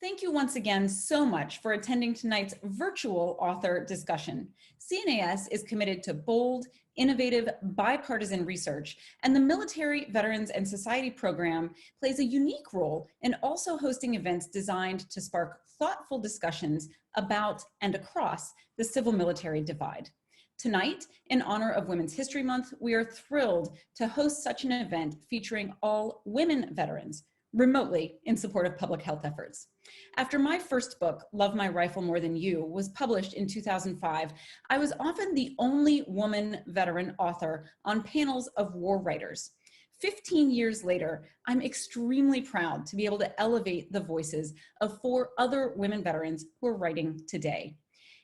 Thank you once again so much for attending tonight's virtual author discussion. CNAS is committed to bold, innovative, bipartisan research, and the Military, Veterans, and Society program plays a unique role in also hosting events designed to spark thoughtful discussions about and across the civil-military divide. Tonight, in honor of Women's History Month, we are thrilled to host such an event featuring all women veterans, remotely in support of public health efforts. After my first book, Love My Rifle More Than You, was published in 2005, I was often the only woman veteran author on panels of war writers. 15 years later, I'm extremely proud to be able to elevate the voices of 4 other women veterans who are writing today.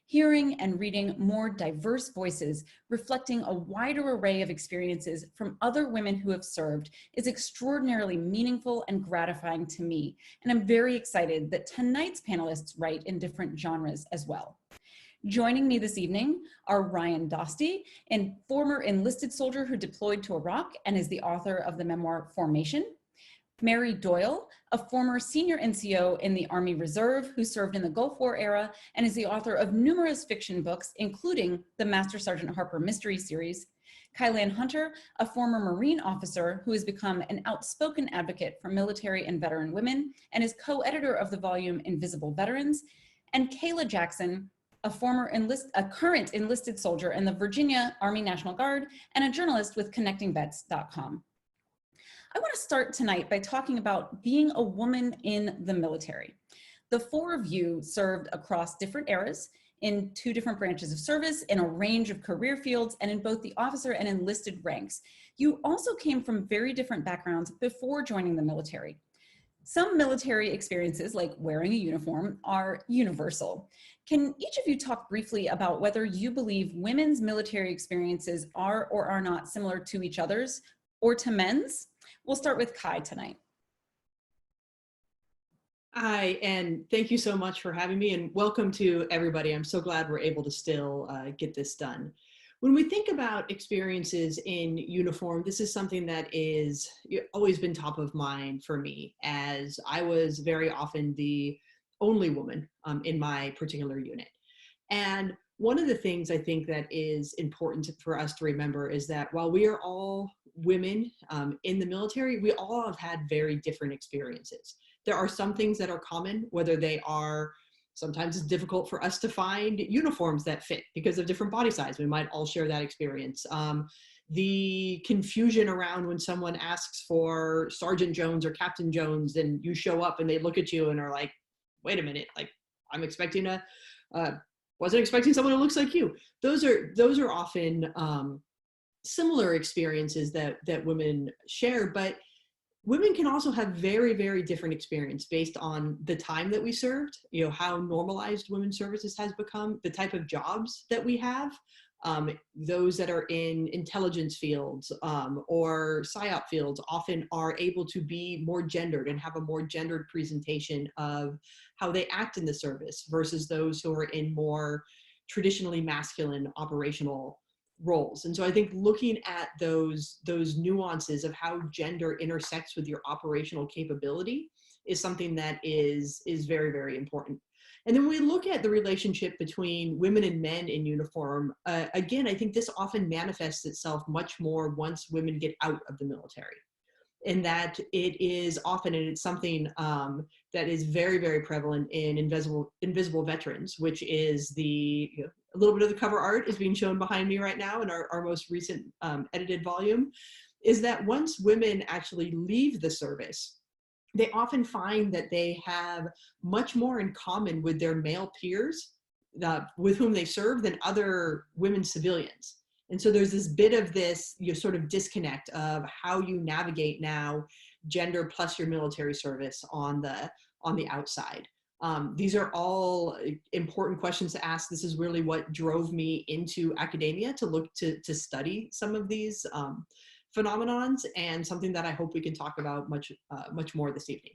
Hearing and reading more diverse voices reflecting a wider array of experiences from other women who have served is extraordinarily meaningful and gratifying to me. And I'm very excited that tonight's panelists write in different genres as well. Joining me this evening are Leigh Dostie, a former enlisted soldier who deployed to Iraq and is the author of the memoir Formation. Mary Doyle, a former senior NCO in the Army Reserve who served in the Gulf War era and is the author of numerous fiction books, including the Master Sergeant Harper mystery series. Kyleanne Hunter, a former Marine officer who has become an outspoken advocate for military and veteran women and is co-editor of the volume Invisible Veterans. And Kaylah Jackson, a current enlisted soldier in the Virginia Army National Guard and a journalist with ConnectingVets.com. I want to start tonight by talking about being a woman in the military. The 4 of you served across different eras in 2 different branches of service, in a range of career fields, and in both the officer and enlisted ranks. You also came from very different backgrounds before joining the military. Some military experiences, like wearing a uniform, are universal. Can each of you talk briefly about whether you believe women's military experiences are or are not similar to each other's or to men's? We'll start with Kai tonight. Hi, and thank you so much for having me, and welcome to everybody. I'm so glad we're able to still get this done. When we think about experiences in uniform, this is something that is always been top of mind for me, as I was very often the only woman in my particular unit. And one of the things I think that is important for us to remember is that while we are all women in the military, we all have had very different experiences. There are some things that are common, whether they are, sometimes it's difficult for us to find uniforms that fit because of different body size. We might all share that experience. The confusion around when someone asks for Sergeant Jones or Captain Jones and you show up and they look at you and are like, wait a minute, like I'm expecting wasn't expecting someone who looks like you. Those are often similar experiences that women share, but women can also have very, very different experience based on the time that we served, how normalized women's services has become, the type of jobs that we have, those that are in intelligence fields or PSYOP fields often are able to be more gendered and have a more gendered presentation of how they act in the service versus those who are in more traditionally masculine operational roles. And so I think looking at those nuances of how gender intersects with your operational capability is something that is very, very important. And then we look at the relationship between women and men in uniform. Again, I think this often manifests itself much more once women get out of the military. And that it is often, and it's something that is very, very prevalent in Invisible Veterans, which is a little bit of the cover art is being shown behind me right now in our most recent edited volume, is that once women actually leave the service, they often find that they have much more in common with their male peers with whom they serve than other women civilians. And so there's this bit of this sort of disconnect of how you navigate now gender plus your military service on the outside. These are all important questions to ask. This is really what drove me into academia to look to study some of these phenomenons, and something that I hope we can talk about much more this evening.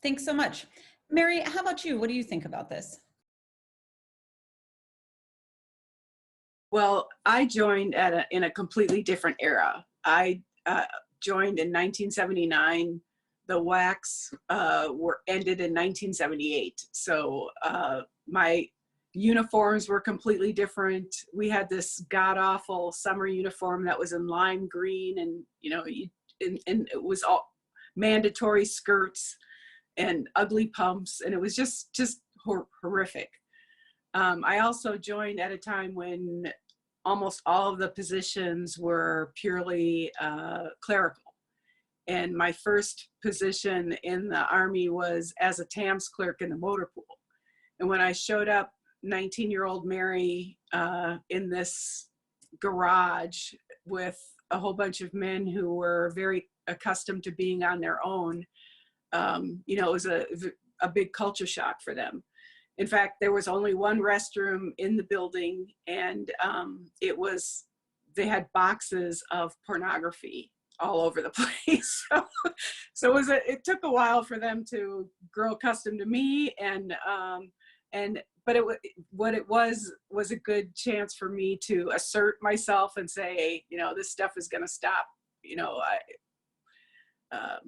Thanks so much. Mary, how about you? What do you think about this? Well, I joined in a completely different era. I joined in 1979 the wax were ended in 1978. So my uniforms were completely different. We had this god-awful summer uniform that was in lime green, and and it was all mandatory skirts and ugly pumps, and it was just horrific. I also joined at a time when almost all of the positions were purely clerical. And my first position in the Army was as a TAMS clerk in the motor pool. And when I showed up, 19-year-old Mary, in this garage with a whole bunch of men who were very accustomed to being on their own, it was a big culture shock for them. In fact, there was only one restroom in the building, and they had boxes of pornography all over the place. So it took a while for them to grow accustomed to me, but what it was a good chance for me to assert myself and say, this stuff is going to stop.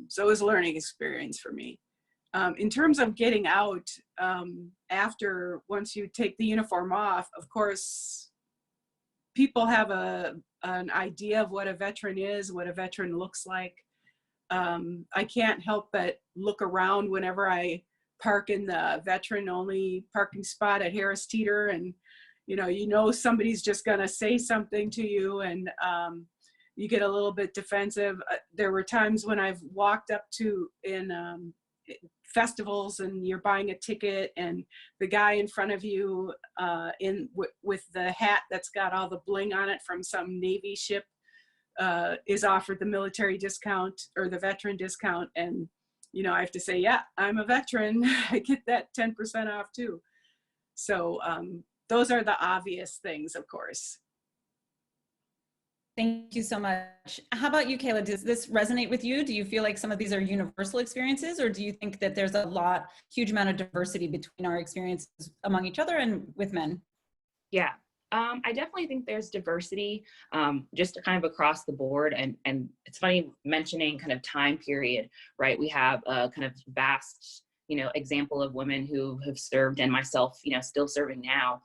So it was a learning experience for me. In terms of getting out, once you take the uniform off, of course, people have an idea of what a veteran is, what a veteran looks like. I can't help but look around whenever I park in the veteran-only parking spot at Harris Teeter, and somebody's just gonna say something to you, and you get a little bit defensive. There were times when I've walked up to in festivals, and you're buying a ticket, and the guy in front of you with the hat that's got all the bling on it from some Navy ship is offered the military discount or the veteran discount, and I have to say, yeah, I'm a veteran. I get that 10% off too. So those are the obvious things, of course. Thank you so much. How about you, Kayla? Does this resonate with you? Do you feel like some of these are universal experiences, or do you think that there's a huge amount of diversity between our experiences among each other and with men? Yeah, I definitely think there's diversity, just kind of across the board. And it's funny mentioning kind of time period, right? We have a kind of vast example of women who have served, and myself, still serving now.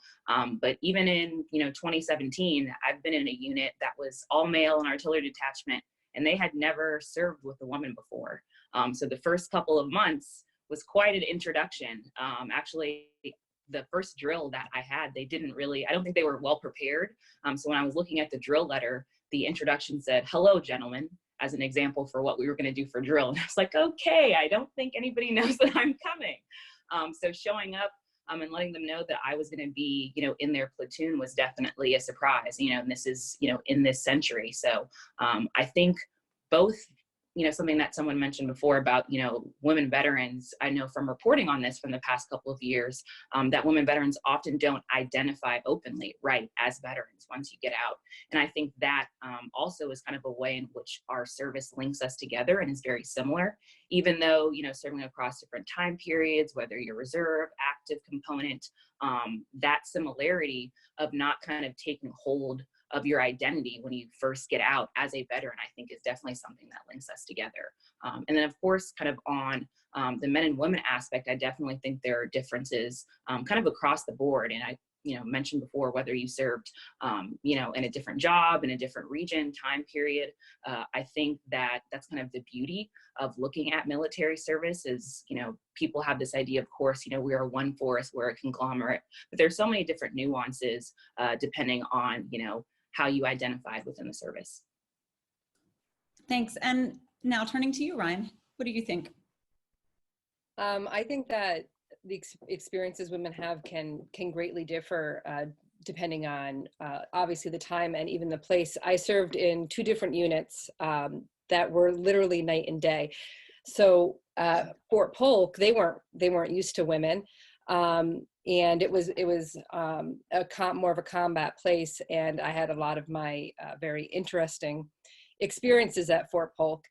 But even in, 2017, I've been in a unit that was all male and artillery detachment, and they had never served with a woman before. So the first couple of months was quite an introduction. Actually, the first drill that I had, I don't think they were well prepared. So when I was looking at the drill letter, the introduction said, "Hello, gentlemen," as an example for what we were going to do for drill. And I was like, okay, I don't think anybody knows that I'm coming. So showing up and letting them know that I was going to be, in their platoon was definitely a surprise, and this is, in this century. So I think both, something that someone mentioned before about, women veterans, I know from reporting on this from the past couple of years, that women veterans often don't identify openly, right, as veterans once you get out. And I think that also is kind of a way in which our service links us together and is very similar, even though, serving across different time periods, whether you're reserve, active component, that similarity of not kind of taking hold of your identity when you first get out as a veteran, I think is definitely something that links us together. And then of course, kind of on the men and women aspect, I definitely think there are differences kind of across the board. And I, mentioned before, whether you served, in a different job, in a different region, time period, I think that that's kind of the beauty of looking at military service is, people have this idea, of course, we are one force, we're a conglomerate, but there's so many different nuances depending on, how you identified within the service. Thanks. And now turning to you, Ryan, what do you think? I think that the experiences women have can greatly differ depending on obviously the time and even the place. I served in 2 different units that were literally night and day. So Fort Polk, they weren't used to women. And it was more of a combat place, and I had a lot of my very interesting experiences at Fort Polk,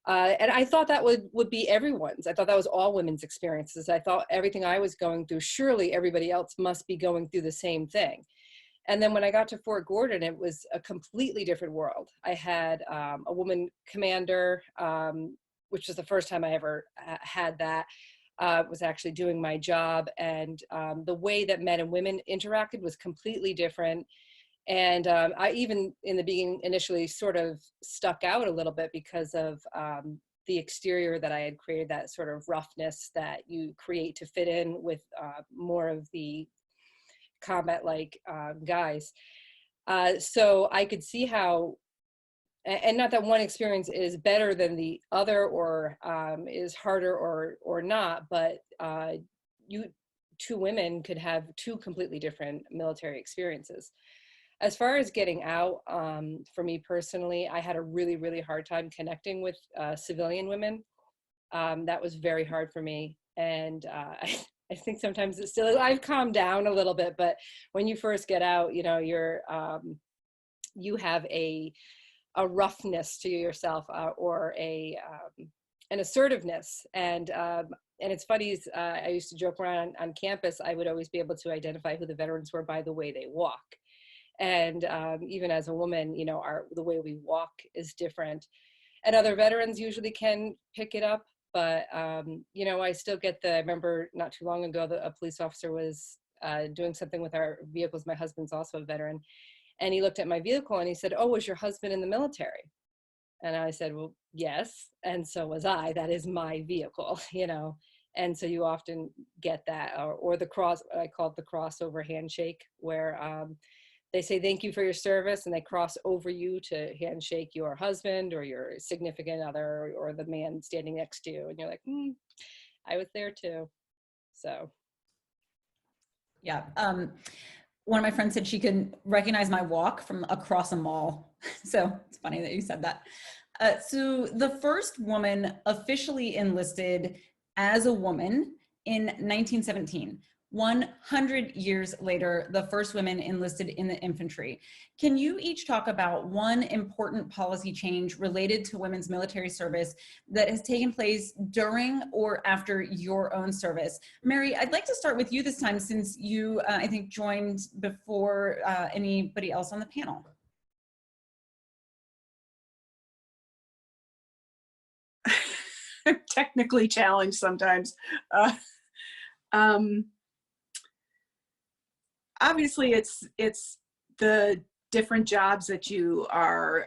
and I thought that would be everyone's. I thought that was all women's experiences. I thought everything I was going through, surely everybody else must be going through the same thing. And then when I got to Fort Gordon, it was a completely different world. I had a woman commander, which was the first time I ever had that, was actually doing my job. And the way that men and women interacted was completely different. And I even in the beginning initially sort of stuck out a little bit because of the exterior that I had created, that sort of roughness that you create to fit in with more of the combat-like guys. So I could see how, and not that one experience is better than the other or is harder or not, but two women could have two completely different military experiences. As far as getting out, for me personally, I had a really, really hard time connecting with civilian women. That was very hard for me. And I think sometimes it's still, I've calmed down a little bit, but when you first get out, you know, you have a roughness to yourself or an assertiveness. And it's funny, I used to joke around on campus, I would always be able to identify who the veterans were by the way they walk. And even as a woman, you know, the way we walk is different. And other veterans usually can pick it up. But, you know, I still get I remember not too long ago, a police officer was doing something with our vehicles. My husband's also a veteran. And he looked at my vehicle and he said, "Oh, was your husband in the military?" And I said, "Well, yes. And so was I. That is my vehicle," you know. And so you often get that, or I call it the crossover handshake, where they say, "Thank you for your service," and they cross over you to handshake your husband or your significant other or the man standing next to you. And you're like, I was there too. So. Yeah. One of my friends said she could recognize my walk from across a mall. So it's funny that you said that. So the first woman officially enlisted as a woman in 1917. 100 years later, the first women enlisted in the infantry. Can you each talk about one important policy change related to women's military service that has taken place during or after your own service? Mary, I'd like to start with you this time, since you, I think, joined before anybody else on the panel. Technically challenged sometimes. Obviously, it's the different jobs that you are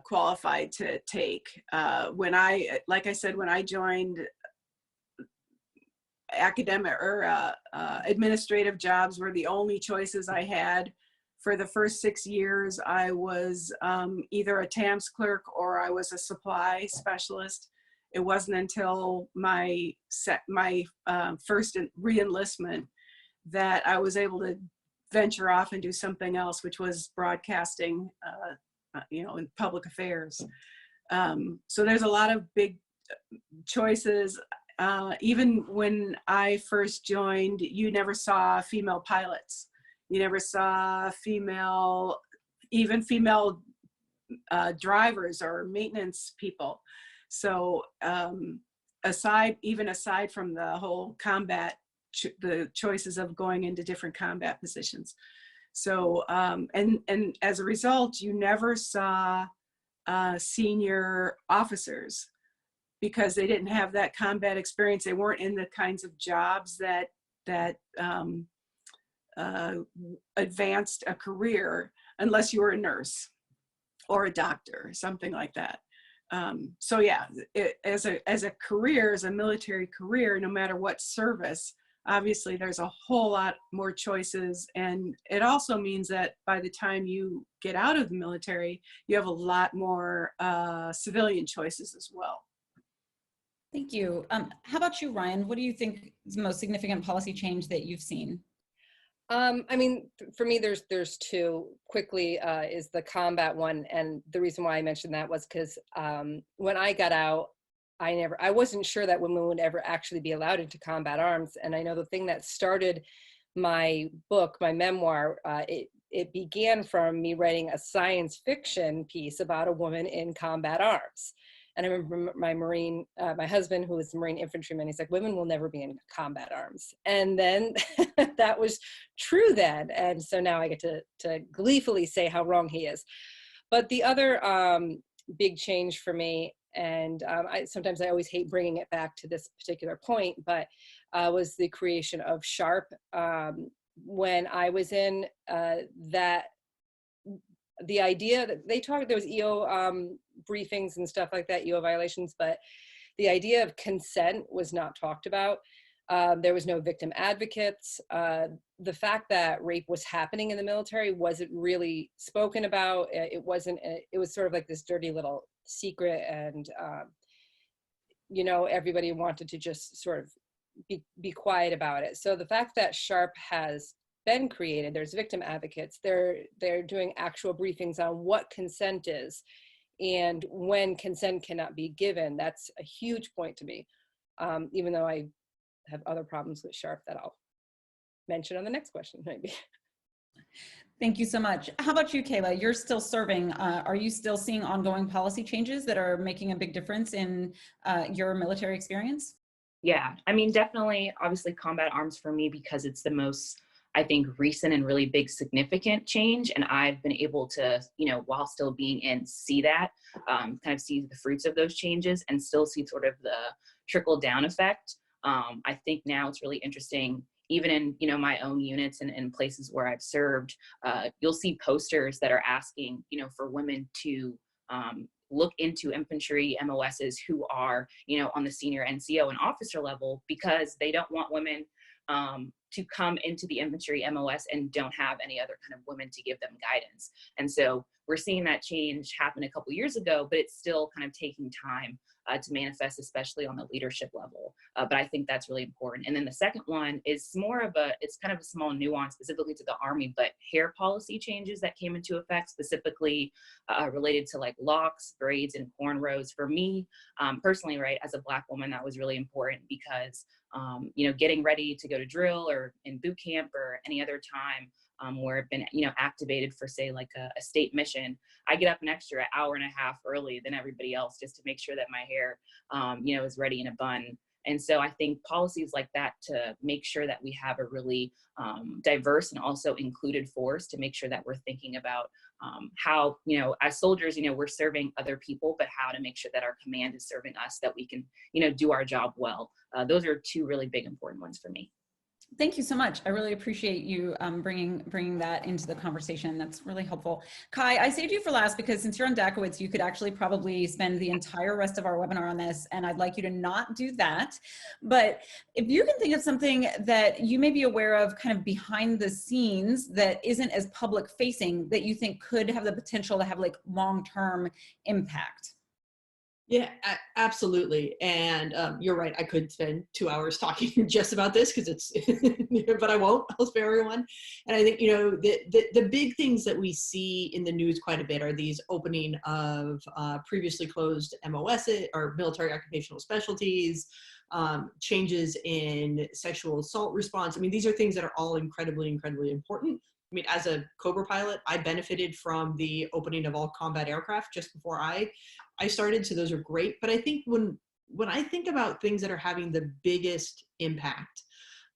qualified to take. Like I said, when I joined, academic or administrative jobs were the only choices I had. For the first 6 years, I was either a TAMS clerk or I was a supply specialist. It wasn't until my first re-enlistment that I was able to venture off and do something else, which was broadcasting, you know, in public affairs. So there's a lot of big choices. Even when I first joined, you never saw female pilots. You never saw even female drivers or maintenance people. So aside from the whole combat, the choices of going into different combat positions. So, and as a result, you never saw senior officers because they didn't have that combat experience. They weren't in the kinds of jobs that advanced a career unless you were a nurse or a doctor, something like that. So yeah, as a career, as a military career, no matter what service, obviously there's a whole lot more choices. And it also means that by the time you get out of the military, you have a lot more civilian choices as well. Thank you. How about you, Ryan? What do you think is the most significant policy change that you've seen? I mean, for me, there's two. Quickly is the combat one, and the reason why I mentioned that was because when I got out, I wasn't sure that women would ever actually be allowed into combat arms. And I know the thing that started my book, my memoir, it began from me writing a science fiction piece about a woman in combat arms. And I remember my husband, who was a Marine infantryman, he's like, "Women will never be in combat arms." And then that was true then. And so now I get to gleefully say how wrong he is. But the other big change for me And sometimes I always hate bringing it back to this particular point, but was the creation of SHARP. When I was in that, the idea that they talked, there was EO briefings and stuff like that, EO violations, but the idea of consent was not talked about. There was no victim advocates. The fact that rape was happening in the military wasn't really spoken about. It wasn't, it was sort of like this dirty little secret, and you know, everybody wanted to just sort of be quiet about it. So the fact that SHARP has been created, there's victim advocates, they're doing actual briefings on what consent is and when consent cannot be given. That's a huge point to me, even though I have other problems with SHARP that I'll mention on the next question, maybe. Thank you so much. How about you, Kayla? You're still serving. Are you still seeing ongoing policy changes that are making a big difference in your military experience? Yeah, I mean, definitely, obviously combat arms for me, because it's the most, I think, recent and really big significant change. And I've been able to, you know, while still being in, see that, kind of see the fruits of those changes and still see sort of the trickle down effect. I think now it's really interesting, even in, you know, my own units and places where I've served, you'll see posters that are asking, you know, for women to look into infantry MOSs who are, you know, on the senior NCO and officer level, because they don't want women to come into the infantry MOS and don't have any other kind of women to give them guidance. And so we're seeing that change happen a couple years ago, but it's still kind of taking time to manifest, especially on the leadership level. But I think that's really important. And then the second one is more of a, it's kind of a small nuance specifically to the Army, but hair policy changes that came into effect, specifically related to like locks, braids, and cornrows. For me, personally, right, as a Black woman, that was really important because, you know, getting ready to go to drill or in boot camp or any other time where I've been, you know, activated for, say, like a state mission, I get up an extra hour and a half early than everybody else just to make sure that my hair, you know, is ready in a bun. And so I think policies like that to make sure that we have a really diverse and also included force, to make sure that we're thinking about how, you know, as soldiers, you know, we're serving other people, but how to make sure that our command is serving us, that we can, you know, do our job well. Those are two really big, important ones for me. Thank you so much. I really appreciate you bringing that into the conversation. That's really helpful. Kai, I saved you for last because since you're on Dakowitz, you could actually probably spend the entire rest of our webinar on this, and I'd like you to not do that. But if you can think of something that you may be aware of kind of behind the scenes that isn't as public facing that you think could have the potential to have like long-term impact. Yeah, absolutely. And you're right. I could spend 2 hours talking just about this because it's, but I won't. I'll spare everyone. And I think, you know, the big things that we see in the news quite a bit are these opening of previously closed MOS or military occupational specialties, changes in sexual assault response. I mean, these are things that are all incredibly, incredibly important. I mean, as a Cobra pilot, I benefited from the opening of all combat aircraft just before I started, so those are great. But I think when I think about things that are having the biggest impact,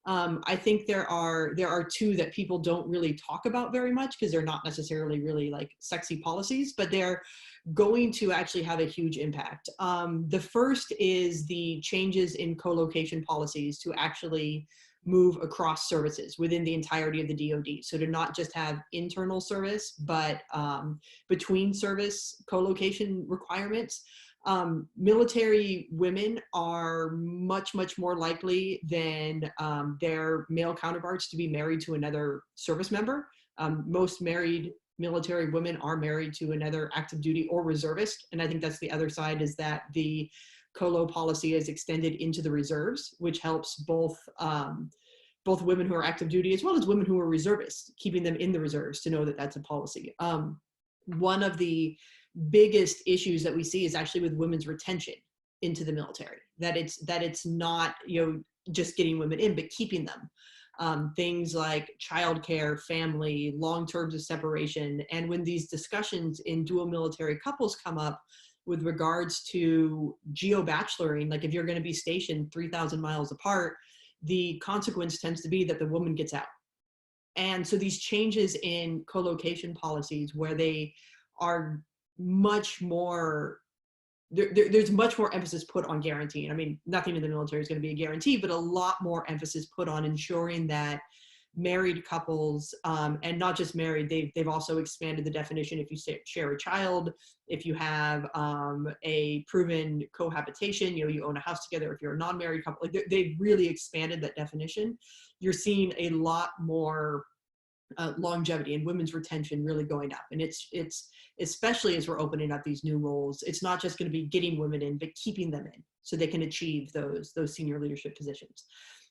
I think there are two that people don't really talk about very much because they're not necessarily really like sexy policies, but they're going to actually have a huge impact. The first is the changes in co-location policies to actually move across services within the entirety of the DoD. So to not just have internal service, but between service co-location requirements. Military women are much, much more likely than their male counterparts to be married to another service member. Most married military women are married to another active duty or reservist. And I think that's the other side, is that the COLO policy is extended into the reserves, which helps both women who are active duty as well as women who are reservists, keeping them in the reserves to know that that's a policy. One of the biggest issues that we see is actually with women's retention into the military, that it's not, you know, just getting women in, but keeping them. Things like childcare, family, long terms of separation. And when these discussions in dual military couples come up with regards to geo-bacheloring, like if you're going to be stationed 3,000 miles apart, the consequence tends to be that the woman gets out. And so these changes in co-location policies, where they are much more there's much more emphasis put on guaranteeing. I mean, nothing in the military is going to be a guarantee, but a lot more emphasis put on ensuring that married couples, and not just married, they've also expanded the definition. If you share a child, if you have a proven cohabitation, you own a house together, if you're a non-married couple, like they've really expanded that definition. You're seeing a lot more longevity and women's retention really going up. And it's especially as we're opening up these new roles, it's not just going to be getting women in, but keeping them in so they can achieve those senior leadership positions.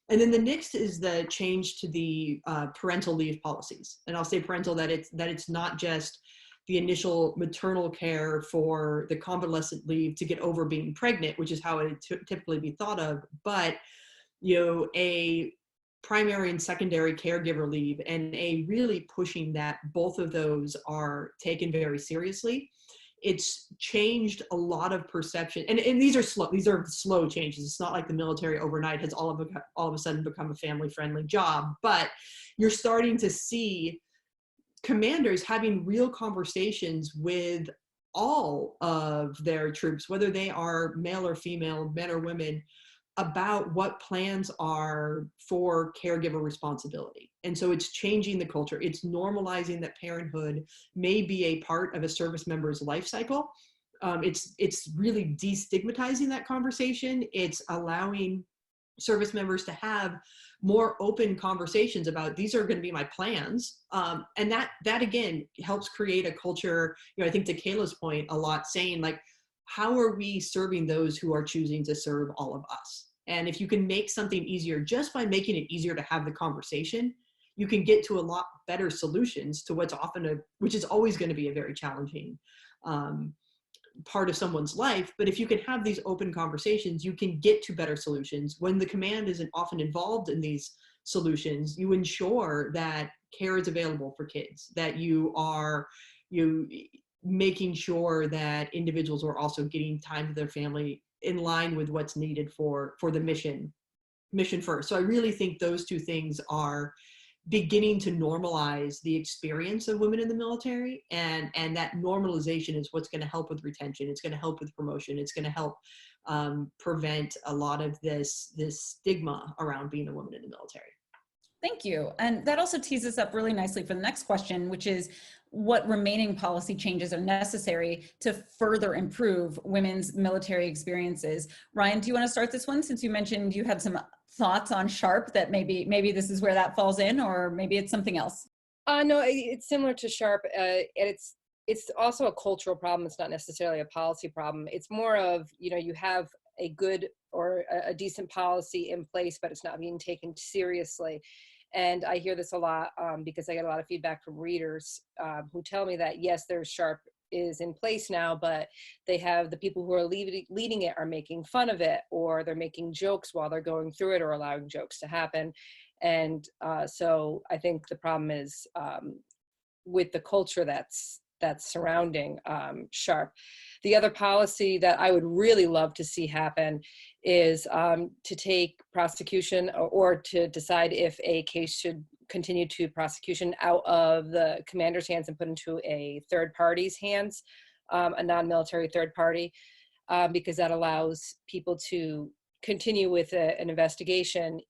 And then the next is the change to the parental leave policies. And I'll say parental, that it's not just the initial maternal care for the convalescent leave to get over being pregnant, which is how it typically be thought of, but a primary and secondary caregiver leave, and a really pushing that both of those are taken very seriously. It's changed a lot of perception, and these are slow changes. It's not like the military overnight has all of a sudden become a family-friendly job, but you're starting to see commanders having real conversations with all of their troops, whether they are male or female, men or women, about what plans are for caregiver responsibility. And so it's changing the culture. It's normalizing that parenthood may be a part of a service member's life cycle. It's really destigmatizing that conversation. It's allowing service members to have more open conversations about, these are going to be my plans. And that again helps create a culture, I think to Kaylah's point a lot, saying like, how are we serving those who are choosing to serve all of us? And if you can make something easier, just by making it easier to have the conversation, you can get to a lot better solutions to which is always going to be a very challenging part of someone's life. But if you can have these open conversations, you can get to better solutions. When the command isn't often involved in these solutions, you ensure that care is available for kids, that you making sure that individuals are also getting time to their family in line with what's needed for the mission first. So I really think those two things are beginning to normalize the experience of women in the military, and that normalization is what's going to help with retention. It's going to help with promotion. It's going to help prevent a lot of this stigma around being a woman in the military. Thank you. And that also tees us up really nicely for the next question, which is what remaining policy changes are necessary to further improve women's military experiences. Ryan, do you want to start this one, since you mentioned you had some thoughts on SHARP, that maybe this is where that falls in, or maybe it's something else? No, it's similar to SHARP, and it's also a cultural problem. It's not necessarily a policy problem. It's more of, you have a good or a decent policy in place, but it's not being taken seriously. And I hear this a lot because I get a lot of feedback from readers who tell me that, yes, there's SHARP is in place now, but they have the people who are leading it are making fun of it, or they're making jokes while they're going through it, or allowing jokes to happen. And so I think the problem is with the culture that's surrounding SHARP. The other policy that I would really love to see happen is to take prosecution or to decide if a case should continue to prosecution out of the commander's hands and put into a third party's hands, a non-military third party, because that allows people to continue with an investigation,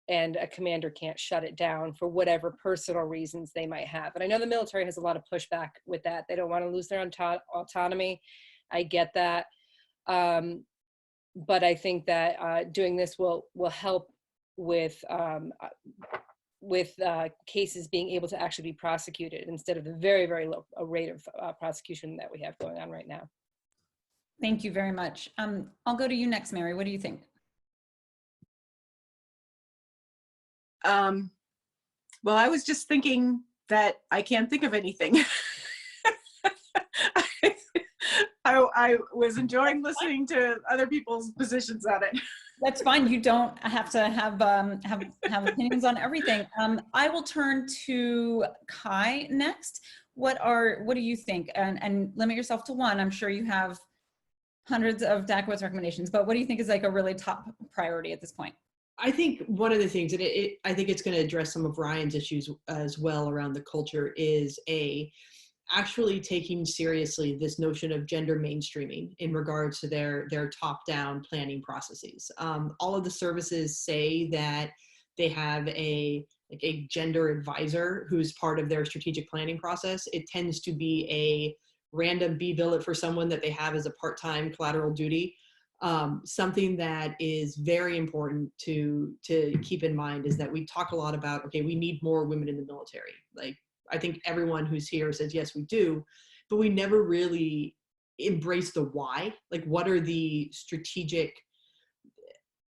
and a commander can't shut it down for whatever personal reasons they might have. And I know the military has a lot of pushback with that. They don't want to lose their autonomy. I get that. But I think that doing this will help with cases being able to actually be prosecuted instead of the very, very low rate of prosecution that we have going on right now. Thank you very much. I'll go to you next, Mary. What do you think? Well, I was just thinking that I can't think of anything. I was enjoying listening to other people's positions on it. That's fine. You don't have to have opinions on everything. I will turn to Kai next. What do you think? And limit yourself to one. I'm sure you have hundreds of DACWITS recommendations, but what do you think is like a really top priority at this point? I think one of the things, and I think it's going to address some of Ryan's issues as well around the culture, is actually taking seriously this notion of gender mainstreaming in regards to their top-down planning processes. All of the services say that they have a gender advisor who's part of their strategic planning process. It tends to be a random billet for someone that they have as a part-time collateral duty. Something that is very important to keep in mind is that we talk a lot about, okay, we need more women in the military. Like, I think everyone who's here says, yes, we do, but we never really embrace the why. Like, what are the strategic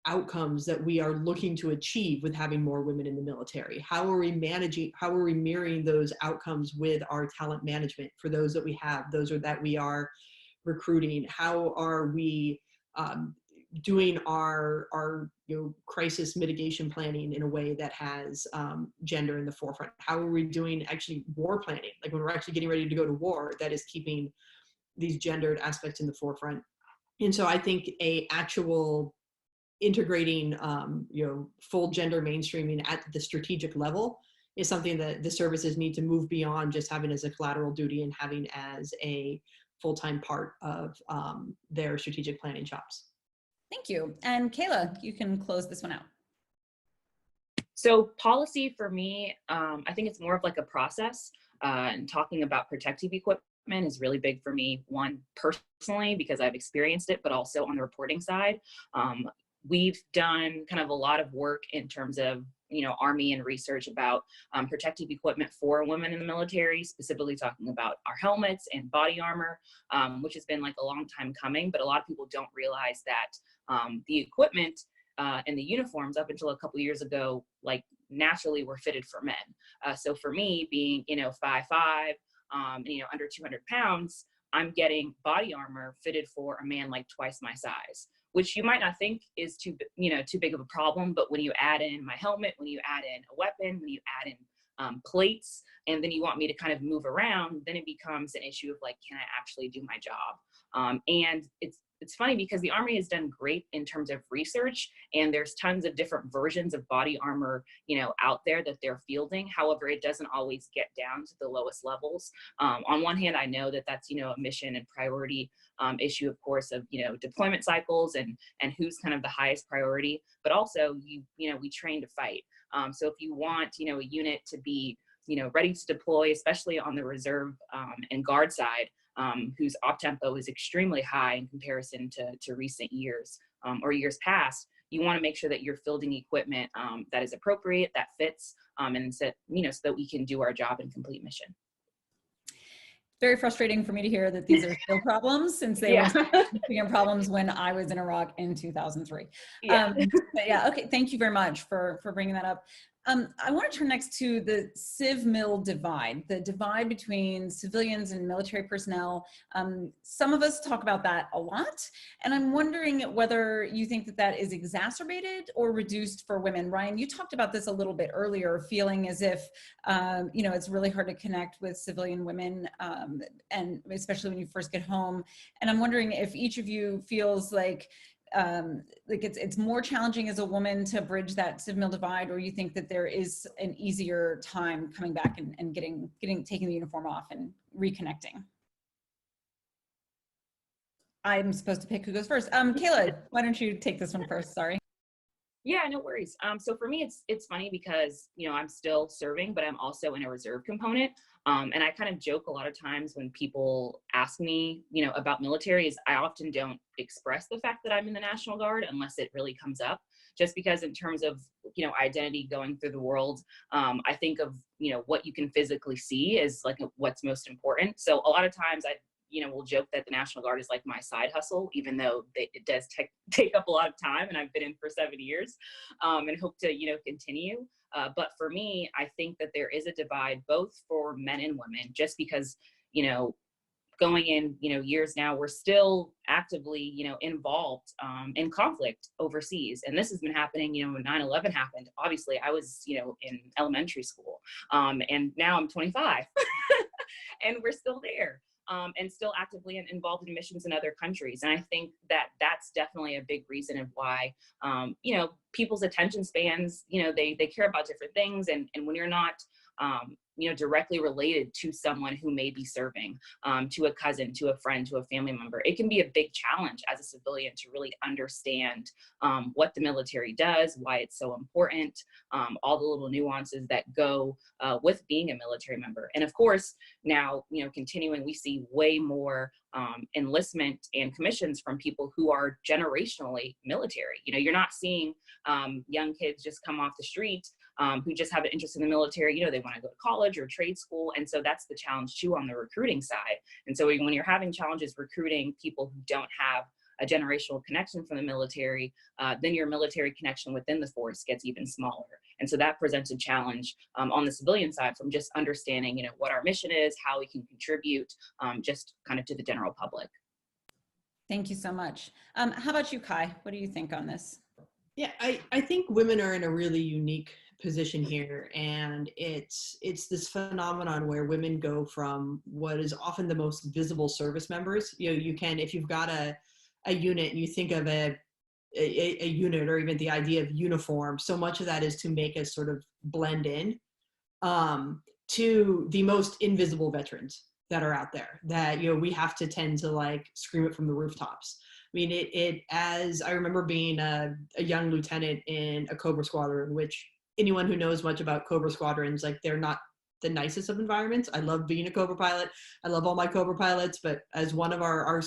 outcomes that we are looking to achieve with having more women in the military? How are we mirroring those outcomes with our talent management for those that we have, those that we are recruiting? How are we doing our crisis mitigation planning in a way that has gender in the forefront? How are we doing actually war planning? Like, when we're actually getting ready to go to war, that is keeping these gendered aspects in the forefront. And so I think a actual integrating full gender mainstreaming at the strategic level is something that the services need to move beyond just having as a collateral duty and having as a full-time part of their strategic planning chops. Thank you. And Kayla, you can close this one out. So policy for me, I think it's more of like a process, and talking about protective equipment is really big for me. One, personally, because I've experienced it, but also on the reporting side. We've done kind of a lot of work in terms of, Army and research about protective equipment for women in the military, specifically talking about our helmets and body armor, which has been like a long time coming, but a lot of people don't realize that the equipment and the uniforms up until a couple years ago, like, naturally were fitted for men. So for me, being, 5'5", under 200 pounds, I'm getting body armor fitted for a man like twice my size, which you might not think is too big of a problem. But when you add in my helmet, when you add in a weapon, when you add in plates, and then you want me to kind of move around, then it becomes an issue of like, can I actually do my job? And it's funny because the Army has done great in terms of research, and there's tons of different versions of body armor, out there that they're fielding. However, it doesn't always get down to the lowest levels. On one hand, I know that that's, a mission and priority issue, of course, of, deployment cycles and who's kind of the highest priority, but also, we train to fight. So if you want, a unit to be, ready to deploy, especially on the reserve and guard side, whose op tempo is extremely high in comparison to recent years or years past, you want to make sure that you're fielding equipment that is appropriate, that fits, and so that we can do our job and complete mission. Very frustrating for me to hear that these are still problems, since they were significant problems when I was in Iraq in 2003. Yeah. But yeah, okay, thank you very much for bringing that up. I want to turn next to the civ-mil divide, the divide between civilians and military personnel. Some of us talk about that a lot, and I'm wondering whether you think that that is exacerbated or reduced for women. Ryan, you talked about this a little bit earlier, feeling as if, it's really hard to connect with civilian women, and especially when you first get home. And I'm wondering if each of you feels like it's more challenging as a woman to bridge that civ-mil divide, or you think that there is an easier time coming back and taking the uniform off and reconnecting. I'm supposed to pick who goes first. Kayla, why don't you take this one first? Sorry. Yeah, no worries. So for me, it's funny because, I'm still serving, but I'm also in a reserve component. And I kind of joke a lot of times when people ask me, about military, is I often don't express the fact that I'm in the National Guard unless it really comes up, just because in terms of, identity going through the world, I think of, what you can physically see is like what's most important. So a lot of times we'll joke that the National Guard is like my side hustle, even though it does take up a lot of time, and I've been in for 7 years, and hope to, continue. But for me, I think that there is a divide both for men and women, just because, going in, years now, we're still actively, involved in conflict overseas. And this has been happening, when 9/11 happened. Obviously, I was, in elementary school, and now I'm 25 and we're still there. And still actively involved in missions in other countries. And I think that that's definitely a big reason of why, people's attention spans, they care about different things. And when you're not, directly related to someone who may be serving, to a cousin, to a friend, to a family member. It can be a big challenge as a civilian to really understand what the military does, why it's so important, all the little nuances that go with being a military member. And of course, now, continuing, we see way more enlistment and commissions from people who are generationally military. You're not seeing young kids just come off the street who just have an interest in the military. They want to go to college or trade school. And so that's the challenge too on the recruiting side. And so when you're having challenges recruiting people who don't have a generational connection from the military, then your military connection within the force gets even smaller. And so that presents a challenge on the civilian side from just understanding, what our mission is, how we can contribute just kind of to the general public. Thank you so much. How about you, Kai? What do you think on this? Yeah, I think women are in a really unique position here, and it's this phenomenon where women go from what is often the most visible service members. You can, if you've got a unit and you think of a unit, or even the idea of uniform, so much of that is to make us sort of blend in to the most invisible veterans that are out there, that we have to tend to scream it from the rooftops. I mean, as I remember being a young lieutenant in a Cobra squadron, which anyone who knows much about Cobra squadrons, they're not the nicest of environments. I love being a Cobra pilot. I love all my Cobra pilots, but as one of our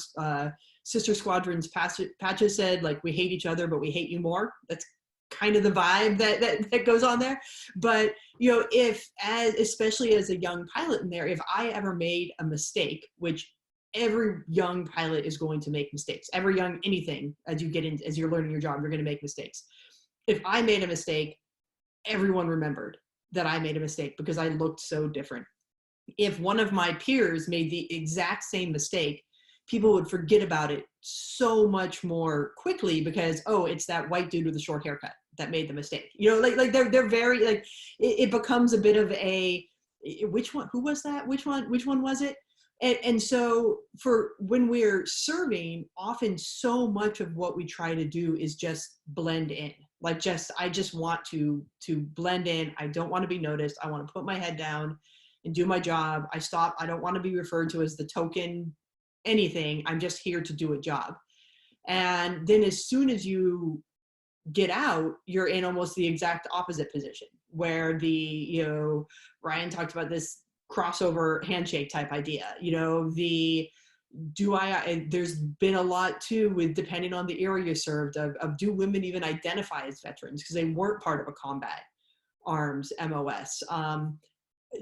sister squadrons patches said, we hate each other, but we hate you more. That's kind of the vibe that goes on there. But especially as a young pilot in there, if I ever made a mistake, which every young pilot is going to make mistakes, every young anything, as you're learning your job, you're going to make mistakes. If I made a mistake, everyone remembered that I made a mistake because I looked so different. If one of my peers made the exact same mistake, people would forget about it so much more quickly because, oh, it's that white dude with the short haircut that made the mistake. They're very it becomes a bit of a, which one, who was that? Which one was it? And so for when we're serving, often so much of what we try to do is just blend in. I just want to blend in. I don't want to be noticed. I want to put my head down and do my job. I don't want to be referred to as the token anything. I'm just here to do a job. And then as soon as you get out, you're in almost the exact opposite position where Ryan talked about this crossover handshake type idea. There's been a lot too with, depending on the era you served, of do women even identify as veterans because they weren't part of a combat arms MOS.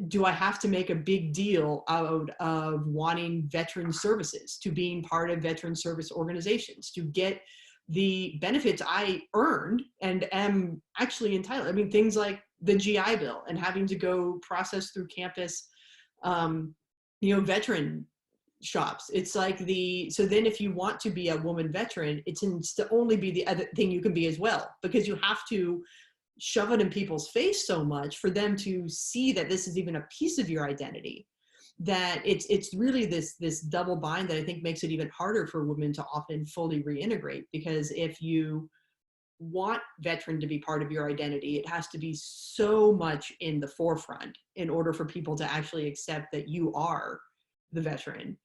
Do I have to make a big deal out of wanting veteran services, to being part of veteran service organizations, to get the benefits I earned and am actually entitled? I mean, things like the GI Bill and having to go process through campus, veteran shops. It's so then if you want to be a woman veteran, it tends to only be the other thing you can be as well, because you have to shove it in people's face so much for them to see that this is even a piece of your identity, that it's really this double bind that I think makes it even harder for women to often fully reintegrate. Because if you want veteran to be part of your identity, it has to be so much in the forefront in order for people to actually accept that you are the veteran,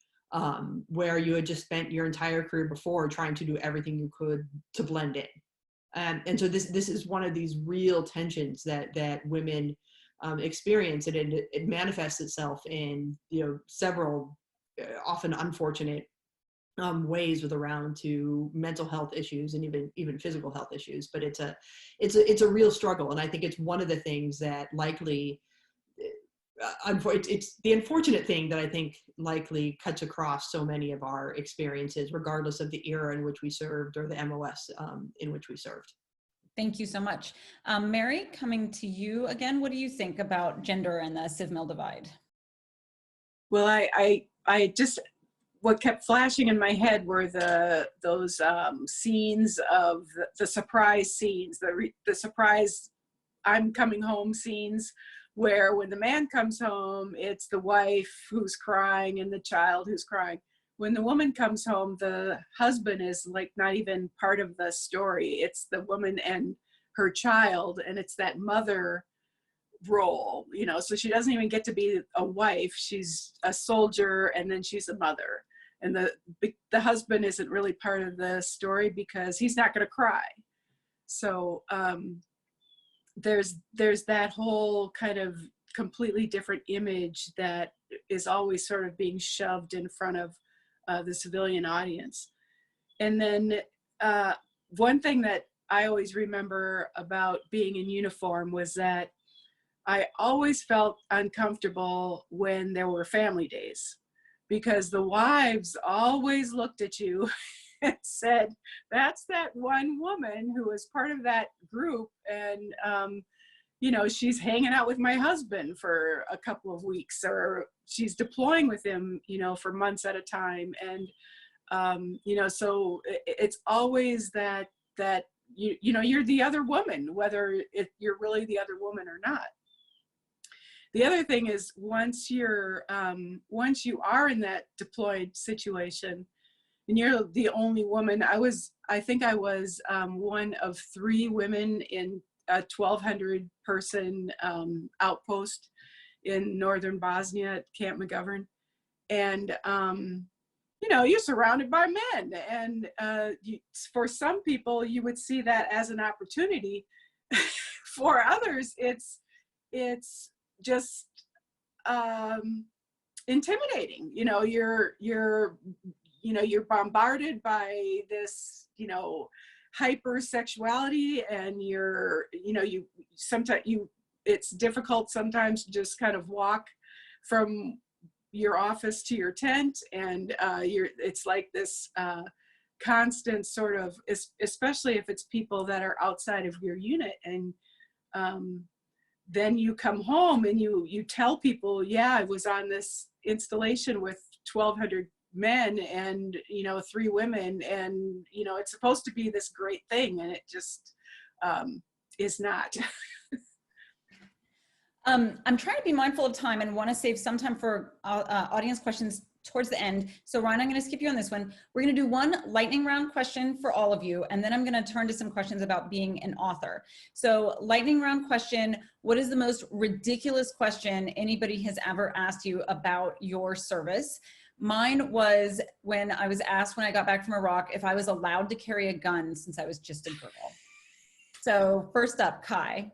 where you had just spent your entire career before trying to do everything you could to blend in. And so this is one of these real tensions that women experience, and it manifests itself in several often unfortunate ways with around to mental health issues and even physical health issues. But it's a real struggle, and I think it's one of the things that likely it's the unfortunate thing that I think likely cuts across so many of our experiences, regardless of the era in which we served or the MOS in which we served. Thank you so much. Mary, coming to you again, what do you think about gender and the civ-mil divide? Well, I just, what kept flashing in my head were those scenes of the surprise scenes, the surprise I'm coming home scenes, where when the man comes home, it's the wife who's crying and the child who's crying. When the woman comes home, the husband is not even part of the story. It's the woman and her child, and it's that mother role, you know, so she doesn't even get to be a wife. She's a soldier, and then she's a mother. And the husband isn't really part of the story because he's not going to cry. So there's that whole kind of completely different image that is always sort of being shoved in front of the civilian audience. And then one thing that I always remember about being in uniform was that I always felt uncomfortable when there were family days, because the wives always looked at you and said, that's that one woman who is part of that group, and you know, she's hanging out with my husband for a couple of weeks, or she's deploying with him, you know, for months at a time. And you know, so it's always that you know, you're the other woman, whether you're really the other woman or not. The other thing is, once you are in that deployed situation and you're the only woman, I think I was one of 3 women in a 1,200 person outpost in northern Bosnia at Camp McGovern. And you know, you're surrounded by men, and for some people you would see that as an opportunity. For others, it's just intimidating. You know, you're bombarded by this, you know, hypersexuality, and it's difficult sometimes to just kind of walk from your office to your tent, and it's like this constant sort of, especially if it's people that are outside of your unit. And then you come home and you tell people, yeah, I was on this installation with 1,200 men and, you know, 3 women, and, you know, it's supposed to be this great thing, and it just is not. I'm trying to be mindful of time and want to save some time for audience questions towards the end. So Ryan, I'm going to skip you on this one. We're going to do one lightning round question for all of you, and then I'm going to turn to some questions about being an author. So lightning round question: what is the most ridiculous question anybody has ever asked you about your service? Mine was when I was asked when I got back from Iraq if I was allowed to carry a gun since I was just a girl. So first up, Kai.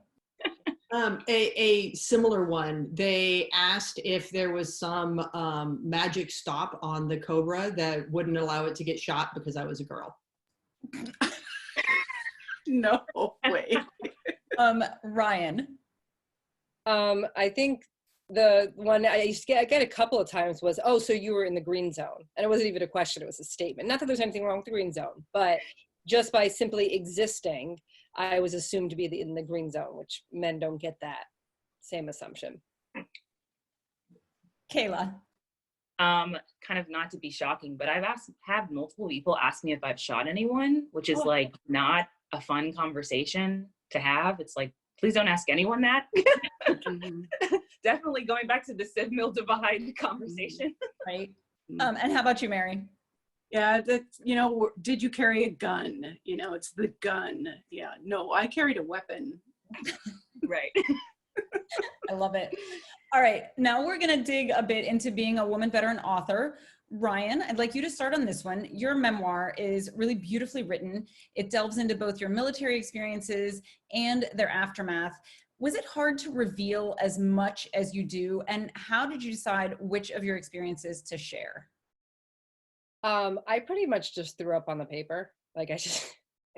A similar one. They asked if there was some magic stop on the Cobra that wouldn't allow it to get shot because I was a girl. No way. Ryan. I think the one I used to get a couple of times was, oh, so you were in the green zone. And it wasn't even a question, it was a statement. Not that there's anything wrong with the green zone, but just by simply existing, I was assumed to be in the green zone, which men don't get that same assumption. Kayla. Kind of not to be shocking, but I've had multiple people ask me if I've shot anyone, which is like not a fun conversation to have. It's like, please don't ask anyone that. Definitely going back to the civ-mil divide conversation. Right. And how about you, Mary? Yeah, that's, you know, did you carry a gun? You know, it's the gun. Yeah, no, I carried a weapon. Right. I love it. All right, now we're gonna dig a bit into being a woman veteran author. Ryan, I'd like you to start on this one. Your memoir is really beautifully written. It delves into both your military experiences and their aftermath. Was it hard to reveal as much as you do? And how did you decide which of your experiences to share? I pretty much just threw up on the paper. Like I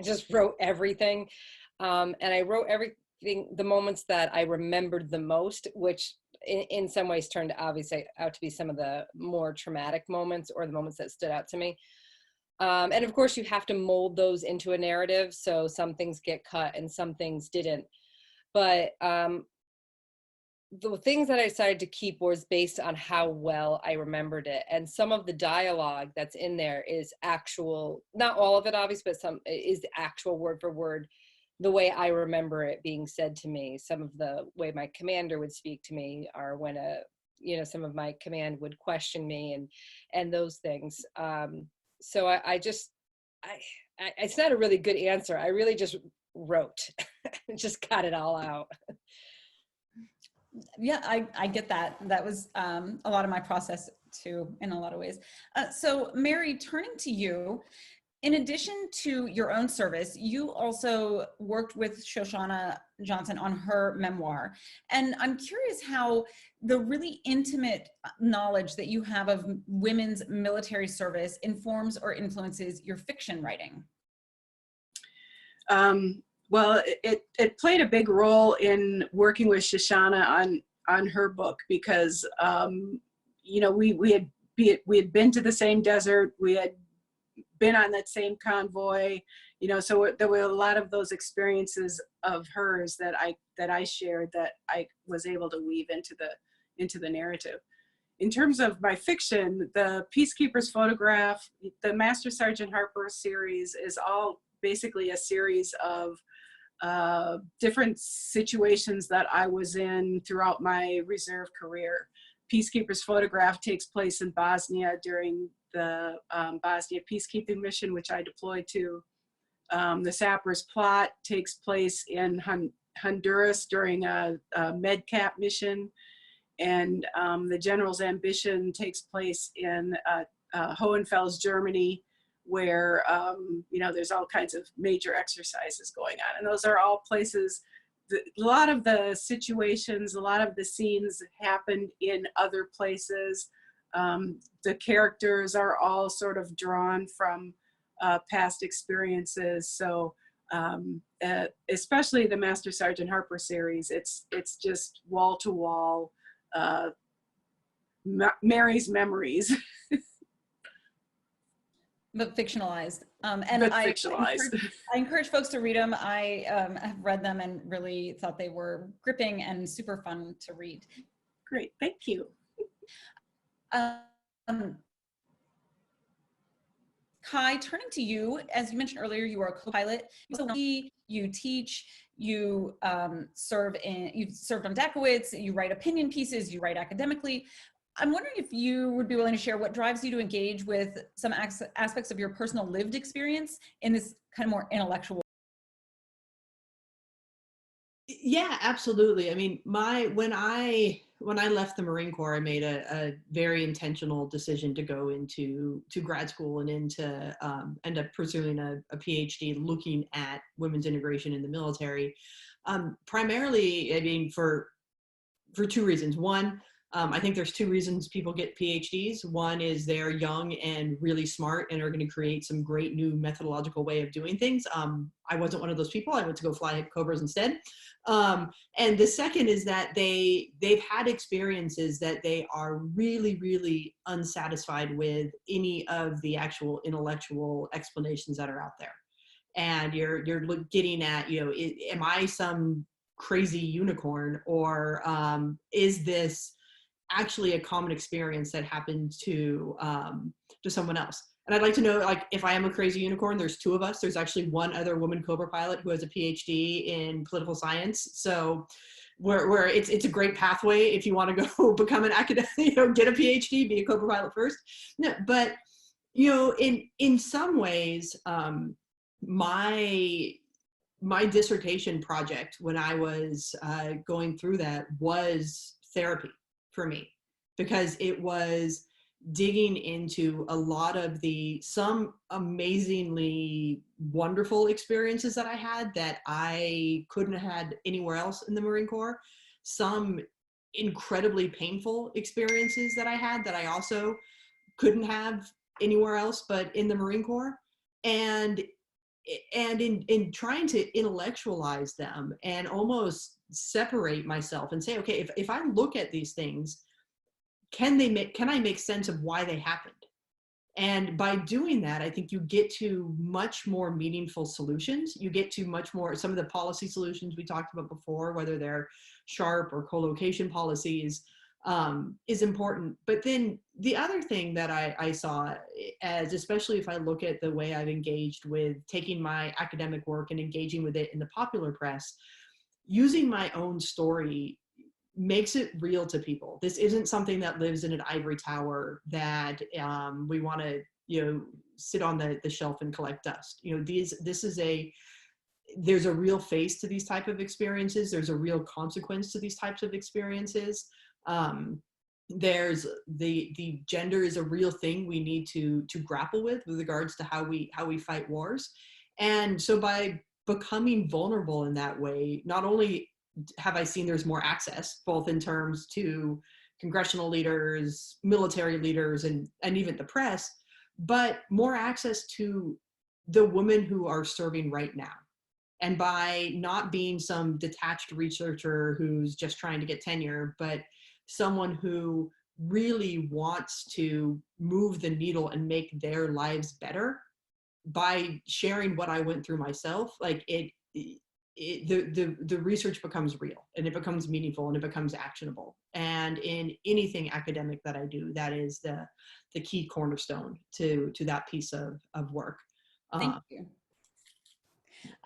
just wrote everything. And I wrote everything, the moments that I remembered the most, which in some ways turned obviously out to be some of the more traumatic moments or the moments that stood out to me. And of course you have to mold those into a narrative. So some things get cut and some things didn't. But the things that I decided to keep was based on how well I remembered it. And some of the dialogue that's in there is actual, not all of it obviously, but some is actual word for word, the way I remember it being said to me. Some of the way my commander would speak to me, or when some of my command would question me and those things. So it's not a really good answer. I really just wrote, just got it all out. Yeah, I get that. That was a lot of my process too, in a lot of ways. So Mary, turning to you, in addition to your own service, you also worked with Shoshana Johnson on her memoir. And I'm curious how the really intimate knowledge that you have of women's military service informs or influences your fiction writing. Well, it played a big role in working with Shoshana on her book because, you know, we had been to the same desert, we had been on that same convoy, you know, so there were a lot of those experiences of hers that I shared that I was able to weave into the narrative. In terms of my fiction, the Peacekeeper's Photograph, the Master Sergeant Harper series is all basically a series of different situations that I was in throughout my reserve career. Peacekeeper's Photograph takes place in Bosnia during the Bosnia peacekeeping mission, which I deployed to. The Sapper's Plot takes place in Honduras during a MedCap mission. And the General's Ambition takes place in Hohenfels, Germany, where you know, there's all kinds of major exercises going on, and those are all places. A lot of the situations, a lot of the scenes happened in other places. The characters are all sort of drawn from past experiences. So especially the Master Sergeant Harper series, it's just wall to wall Mary's memories. But fictionalized. And But I fictionalized. I encourage folks to read them. I have read them and really thought they were gripping and super fun to read. Great, thank you. Kai, turning to you, as you mentioned earlier, you are a co-pilot. You teach, you've served on Dekowitz, you write opinion pieces, you write academically. I'm wondering if you would be willing to share what drives you to engage with some aspects of your personal lived experience in this kind of more intellectual. Yeah, absolutely. I mean, when I left the Marine Corps, I made a very intentional decision to go into grad school and into end up pursuing a PhD looking at women's integration in the military. Primarily, I mean, for two reasons. One, I think there's two reasons people get PhDs. One is they're young and really smart and are going to create some great new methodological way of doing things. I wasn't one of those people. I went to go fly Cobras instead. And the second is that they've had experiences that they are really, really unsatisfied with any of the actual intellectual explanations that are out there. And you're getting at, you know, am I some crazy unicorn, or is this actually a common experience that happened to someone else? And I'd like to know, like, if I am a crazy unicorn, there's two of us. There's actually one other woman Cobra pilot who has a PhD in political science. So where it's a great pathway if you want to go become an academic, you know, get a PhD, be a Cobra pilot first. No, but, you know, in some ways, my dissertation project when I was going through that was therapy for me, because it was digging into a lot of some amazingly wonderful experiences that I had that I couldn't have had anywhere else in the Marine Corps. Some incredibly painful experiences that I had that I also couldn't have anywhere else but in the Marine Corps. And in trying to intellectualize them and almost separate myself and say, okay, if I look at these things, can I make sense of why they happened? And by doing that, I think you get to much more meaningful solutions. You get to much more, some of the policy solutions we talked about before, whether they're SHARP or co-location policies, is important. But then the other thing that I saw, as especially if I look at the way I've engaged with taking my academic work and engaging with it in the popular press, using my own story makes it real to people. This isn't something that lives in an ivory tower that we want to, you know, sit on the shelf and collect dust. You know, this is there's a real face to these type of experiences. There's a real consequence to these types of experiences. There's the gender is a real thing we need to grapple with regards to how we fight wars. And so by becoming vulnerable in that way, not only have I seen there's more access, both in terms to congressional leaders, military leaders, and even the press, but more access to the women who are serving right now. And by not being some detached researcher who's just trying to get tenure, but someone who really wants to move the needle and make their lives better by sharing what I went through myself, like the research becomes real, and it becomes meaningful, and it becomes actionable. And in anything academic that I do, that is the key cornerstone to that piece of work. Thank you.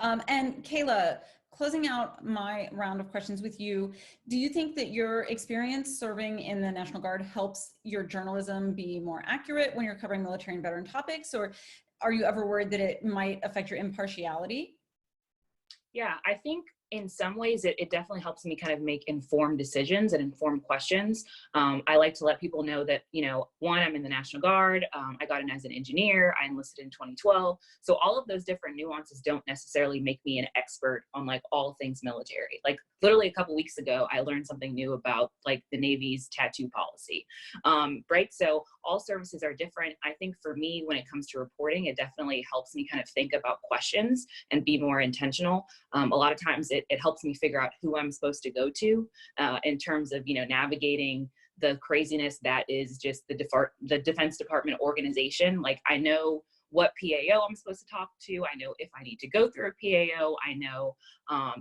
And Kayla, closing out my round of questions with you, do you think that your experience serving in the National Guard helps your journalism be more accurate when you're covering military and veteran topics, or are you ever worried that it might affect your impartiality? Yeah, I think in some ways it definitely helps me kind of make informed decisions and informed questions. I like to let people know that, you know, one, I'm in the National Guard. I got in as an engineer. I enlisted in 2012. So all of those different nuances don't necessarily make me an expert on like all things military. Like literally a couple weeks ago, I learned something new about like the Navy's tattoo policy, right? So all services are different. I think for me, when it comes to reporting, it definitely helps me kind of think about questions and be more intentional. A lot of times it helps me figure out who I'm supposed to go to in terms of, you know, navigating the craziness that is just the Defense Department organization. Like I know what PAO I'm supposed to talk to. I know if I need to go through a PAO. I know,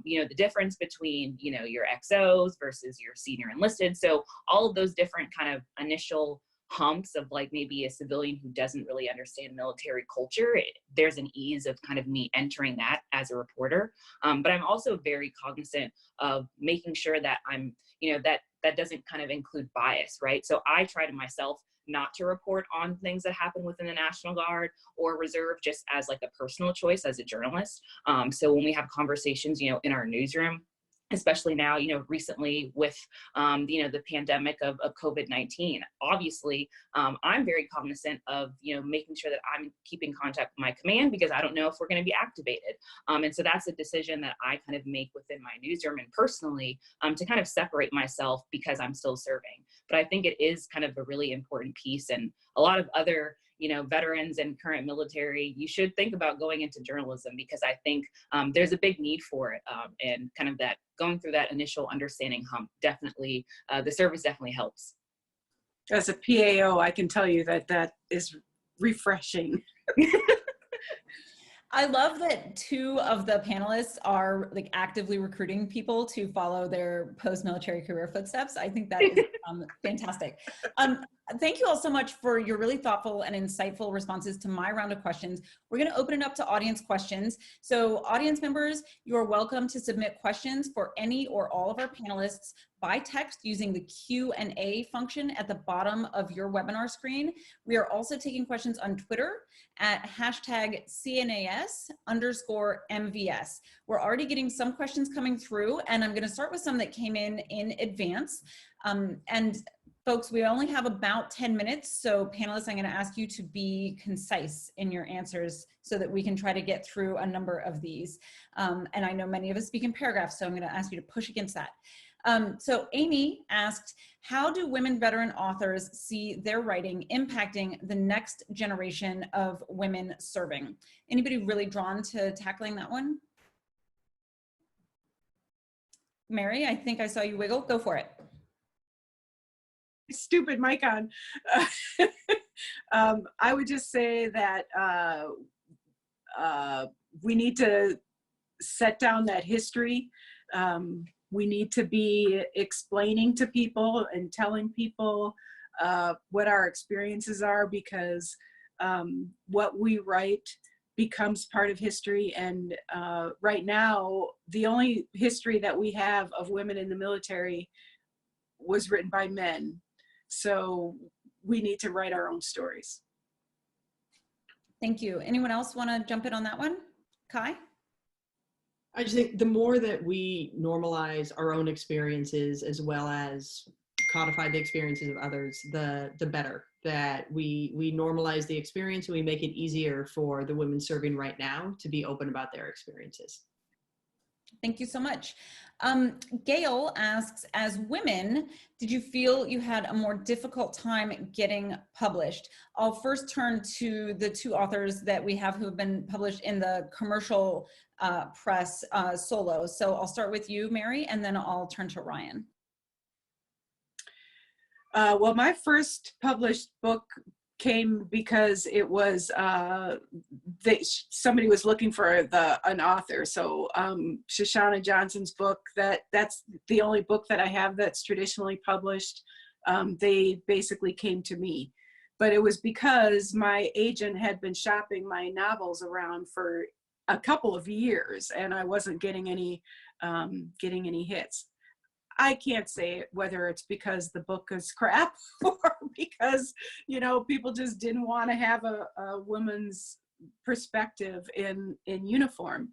you know, the difference between, you know, your XOs versus your senior enlisted. So all of those different kind of initial humps of like maybe a civilian who doesn't really understand military culture, there's an ease of kind of me entering that as a reporter. But I'm also very cognizant of making sure that I'm, you know, that doesn't kind of include bias, right? So I try to myself not to report on things that happen within the National Guard or Reserve just as like a personal choice as a journalist. So when we have conversations, you know, in our newsroom, especially now, you know, recently with, you know, the pandemic of COVID-19, obviously, I'm very cognizant of, you know, making sure that I'm keeping contact with my command because I don't know if we're going to be activated. And so that's a decision that I kind of make within my newsroom and personally to kind of separate myself because I'm still serving. But I think it is kind of a really important piece, and a lot of other, you know, veterans and current military, you should think about going into journalism because I think there's a big need for it, and kind of that going through that initial understanding hump definitely, the service definitely helps. As a PAO, I can tell you that that is refreshing. I love that two of the panelists are like actively recruiting people to follow their post-military career footsteps. I think that is fantastic. Thank you all so much for your really thoughtful and insightful responses to my round of questions. We're going to open it up to audience questions. So audience members, you're welcome to submit questions for any or all of our panelists by text using the Q&A function at the bottom of your webinar screen. We are also taking questions on Twitter at #CNAS_MVS. We're already getting some questions coming through, and I'm going to start with some that came in advance. And folks, we only have about 10 minutes, so panelists, I'm going to ask you to be concise in your answers so that we can try to get through a number of these. And I know many of us speak in paragraphs, so I'm going to ask you to push against that. So Amy asked, how do women veteran authors see their writing impacting the next generation of women serving? Anybody really drawn to tackling that one? Mary, I think I saw you wiggle. Go for it. Stupid mic on. I would just say that we need to set down that history. We need to be explaining to people and telling people what our experiences are, because what we write becomes part of history. And right now, the only history that we have of women in the military was written by men. So we need to write our own stories. Thank you. Anyone else want to jump in on that one? Kai? I just think the more that we normalize our own experiences as well as codify the experiences of others, the better. That we normalize the experience and we make it easier for the women serving right now to be open about their experiences. Thank you so much. Gail asks, as women, did you feel you had a more difficult time getting published? I'll first turn to the two authors that we have who have been published in the commercial press solo. So I'll start with you, Mary, and then I'll turn to Ryan. Well, my first published book came because it was somebody was looking for an author. So Shoshana Johnson's book, that's the only book that I have that's traditionally published. They basically came to me, but it was because my agent had been shopping my novels around for a couple of years, and I wasn't getting any hits. I can't say whether it's because the book is crap or because, you know, people just didn't want to have a woman's perspective in uniform.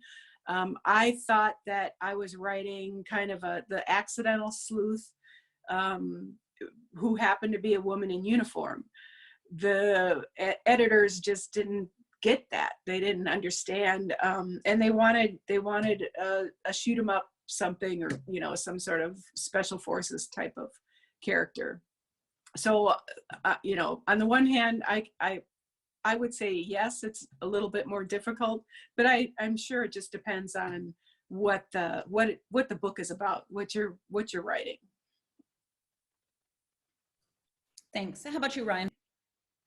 I thought that I was writing kind of the accidental sleuth who happened to be a woman in uniform. The editors just didn't get that. They didn't understand, and they wanted a shoot 'em up something, or, you know, some sort of special forces type of character. So you know, on the one hand, I would say yes, it's a little bit more difficult, but I'm sure it just depends on what the book is about, what you're writing. Thanks. How about you, Ryan?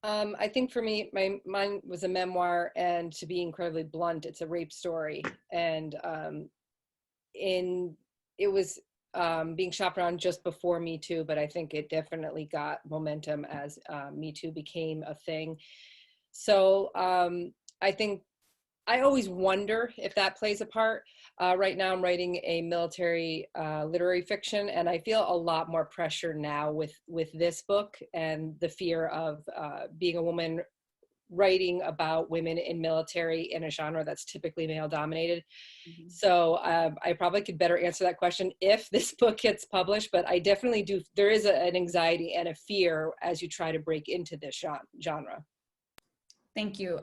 I think for me, mine was a memoir, and to be incredibly blunt, it's a rape story, and it was being shopped around just before Me Too, but I think it definitely got momentum as Me Too became a thing. So I think I always wonder if that plays a part. Right now I'm writing a military literary fiction, and I feel a lot more pressure now with this book and the fear of being a woman writing about women in military in a genre that's typically male dominated. Mm-hmm. So I probably could better answer that question if this book gets published, but I definitely do. There is an anxiety and a fear as you try to break into this genre. Thank you.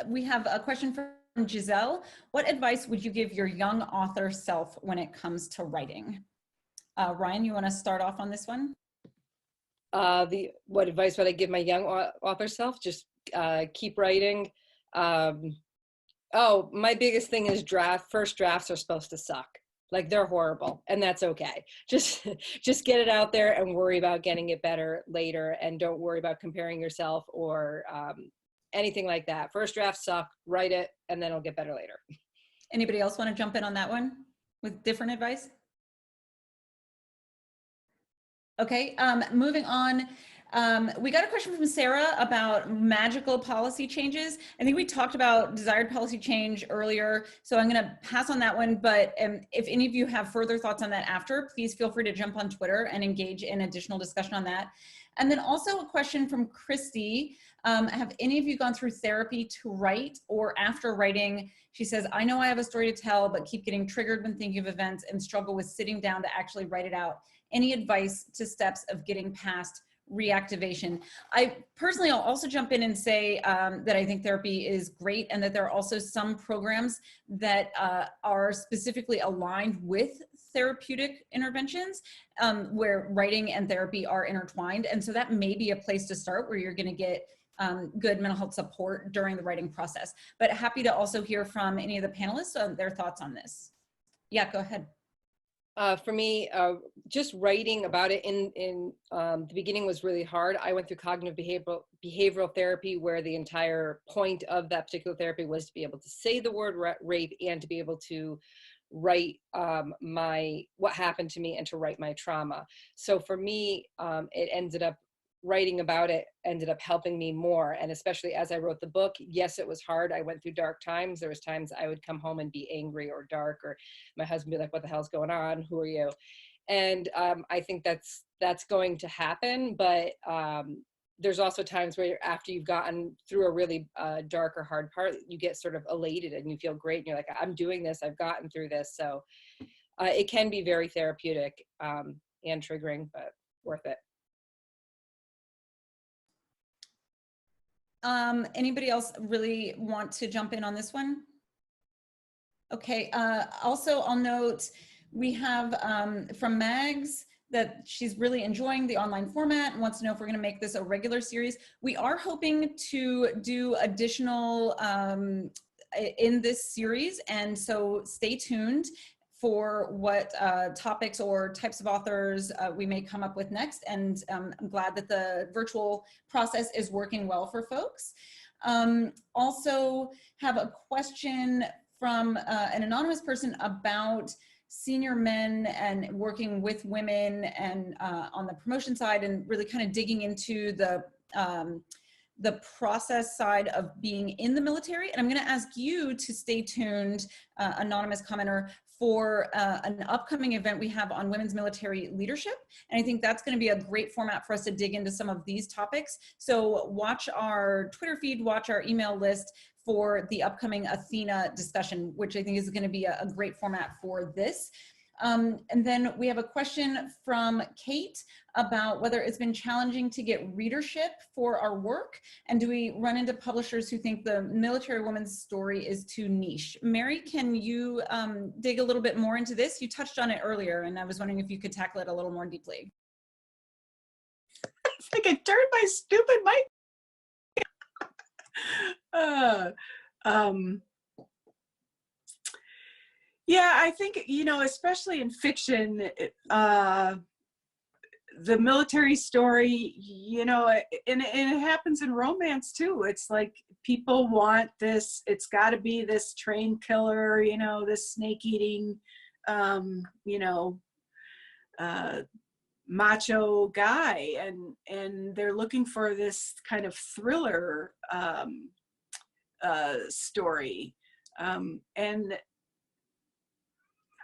We have a question from Giselle. What advice would you give your young author self when it comes to writing? Ryan, you want to start off on this one? What advice would I give my young author self? Just keep writing. My biggest thing is first drafts are supposed to suck. Like, they're horrible, and that's okay. Just get it out there and worry about getting it better later, and don't worry about comparing yourself or anything like that. First drafts suck, write it, and then it'll get better later. Anybody else want to jump in on that one with different advice? Okay, moving on. We got a question from Sarah about magical policy changes. I think we talked about desired policy change earlier, so I'm going to pass on that one. But if any of you have further thoughts on that after, please feel free to jump on Twitter and engage in additional discussion on that. And then also a question from Christy. Have any of you gone through therapy to write, or after writing? She says, I know I have a story to tell, but keep getting triggered when thinking of events and struggle with sitting down to actually write it out. Any advice to steps of getting past reactivation? I personally, I'll also jump in and say that I think therapy is great, and that there are also some programs that are specifically aligned with therapeutic interventions where writing and therapy are intertwined. And so that may be a place to start where you're going to get good mental health support during the writing process. But happy to also hear from any of the panelists on their thoughts on this. Yeah, go ahead. For me, just writing about it in the beginning was really hard. I went through cognitive behavioral therapy, where the entire point of that particular therapy was to be able to say the word rape and to be able to write what happened to me and to write my trauma. So for me, writing about it ended up helping me more. And especially as I wrote the book, yes, it was hard. I went through dark times. There was times I would come home and be angry or dark, or my husband would be like, what the hell's going on? Who are you? And I think that's going to happen. But there's also times where after you've gotten through a really dark or hard part, you get sort of elated and you feel great. And you're like, I'm doing this, I've gotten through this. So it can be very therapeutic and triggering, but worth it. Anybody else really want to jump in on this one? Okay, also I'll note we have from Mags that she's really enjoying the online format and wants to know if we're gonna make this a regular series. We are hoping to do additional in this series, and so stay tuned for what topics or types of authors we may come up with next. And I'm glad that the virtual process is working well for folks. Also have a question from an anonymous person about senior men and working with women and on the promotion side, and really kind of digging into the process side of being in the military. And I'm going to ask you to stay tuned, anonymous commenter, for an upcoming event we have on women's military leadership. And I think that's going to be a great format for us to dig into some of these topics. So watch our Twitter feed, watch our email list for the upcoming Athena discussion, which I think is going to be a great format for this. And then we have a question from Kate about whether it's been challenging to get readership for our work, and do we run into publishers who think the military woman's story is too niche? Mary, can you dig a little bit more into this? You touched on it earlier, and I was wondering if you could tackle it a little more deeply. It's like I turned my stupid mic. Yeah, I think, you know, especially in fiction, the military story, you know, and it happens in romance too. It's like people want this, it's got to be this trained killer, you know, this snake eating, you know, macho guy, and they're looking for this kind of thriller story. And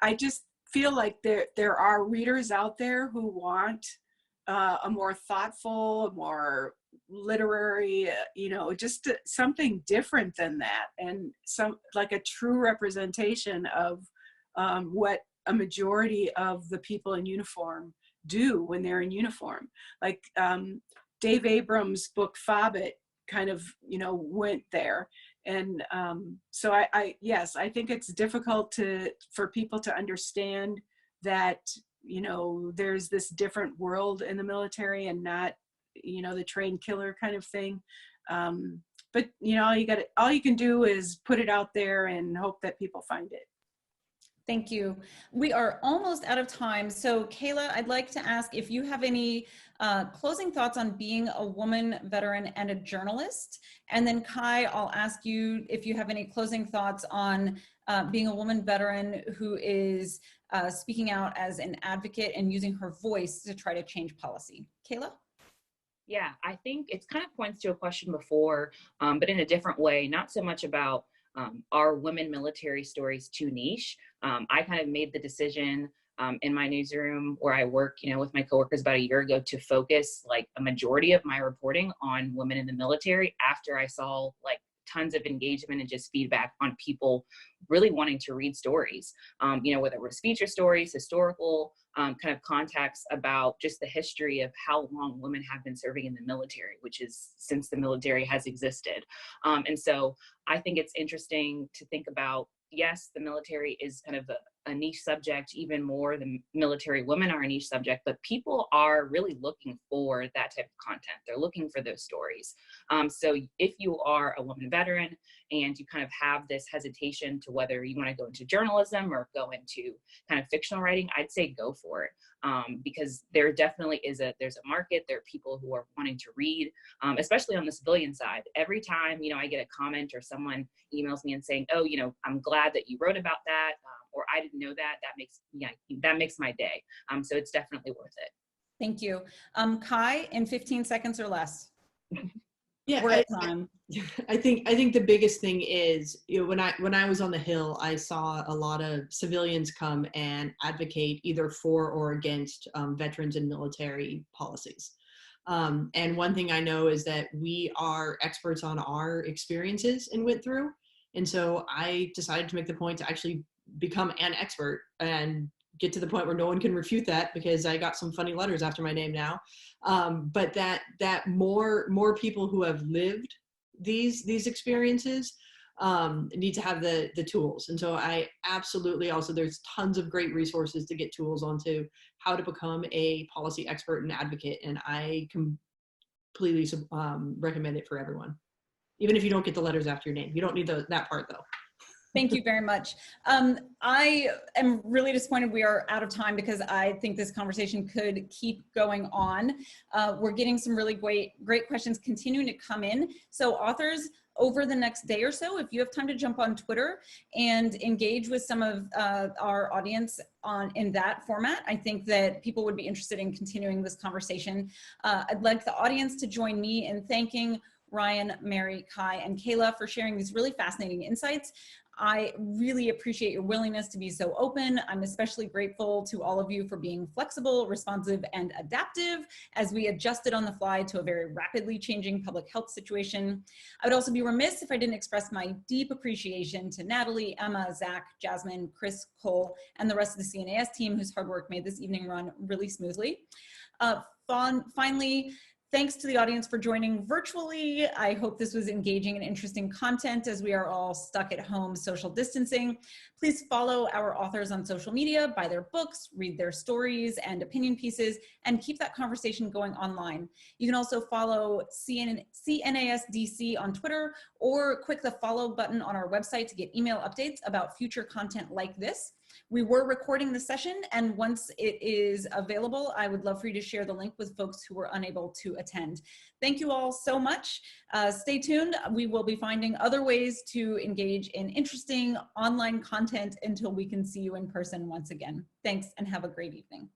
I just feel like there are readers out there who want a more thoughtful, more literary, you know, just something different than that, and some like a true representation of what a majority of the people in uniform do when they're in uniform. Like Dave Abrams' book Fobbit kind of, you know, went there. And so yes, I think it's difficult for people to understand that, you know, there's this different world in the military and not, you know, the trained killer kind of thing. But, you know, all you can do is put it out there and hope that people find it. Thank you. We are almost out of time. So Kayla, I'd like to ask if you have any closing thoughts on being a woman veteran and a journalist. And then Kai, I'll ask you if you have any closing thoughts on being a woman veteran who is speaking out as an advocate and using her voice to try to change policy. Kayla? Yeah, I think it kind of points to a question before, but in a different way, not so much about are women military stories too niche? I kind of made the decision in my newsroom where I work, you know, with my coworkers about a year ago to focus like a majority of my reporting on women in the military after I saw like tons of engagement and just feedback on people really wanting to read stories, you know, whether it was feature stories, historical kind of context about just the history of how long women have been serving in the military, which is since the military has existed. And so I think it's interesting to think about, yes, the military is kind of a niche subject, even more than military women are a niche subject, but people are really looking for that type of content. They're looking for those stories. So if you are a woman veteran and you kind of have this hesitation to whether you want to go into journalism or go into kind of fictional writing, I'd say go for it. Because there definitely there's a market. There are people who are wanting to read, especially on the civilian side. Every time, you know, I get a comment or someone emails me and saying, oh, you know, I'm glad that you wrote about that, or I didn't know that, that makes my day. So it's definitely worth it. Thank you. Kai, in 15 seconds or less. Yeah, We're at time. I think the biggest thing is, you know, when I was on the Hill, I saw a lot of civilians come and advocate either for or against veterans and military policies. And one thing I know is that we are experts on our experiences and went through. And so I decided to make the point to actually become an expert and get to the point where no one can refute that, because I got some funny letters after my name now. But that more people who have lived these experiences need to have the tools. And so I absolutely also, there's tons of great resources to get tools onto how to become a policy expert and advocate. And I completely recommend it for everyone. Even if you don't get the letters after your name, you don't need that part though. Thank you very much. I am really disappointed we are out of time, because I think this conversation could keep going on. We're getting some really great questions continuing to come in. So authors, over the next day or so, if you have time to jump on Twitter and engage with some of our audience in that format, I think that people would be interested in continuing this conversation. I'd like the audience to join me in thanking Ryan, Mary, Kai, and Kayla for sharing these really fascinating insights. I really appreciate your willingness to be so open. I'm especially grateful to all of you for being flexible, responsive, and adaptive as we adjusted on the fly to a very rapidly changing public health situation. I would also be remiss if I didn't express my deep appreciation to Natalie, Emma, Zach, Jasmine, Chris, Cole, and the rest of the CNAS team, whose hard work made this evening run really smoothly. Finally, thanks to the audience for joining virtually. I hope this was engaging and interesting content as we are all stuck at home social distancing. Please follow our authors on social media, buy their books, read their stories and opinion pieces, and keep that conversation going online. You can also follow CNAS DC on Twitter, or click the follow button on our website to get email updates about future content like this. We were recording the session, and once it is available, I would love for you to share the link with folks who were unable to attend. Thank you all so much. Stay tuned. We will be finding other ways to engage in interesting online content until we can see you in person once again. Thanks, and have a great evening.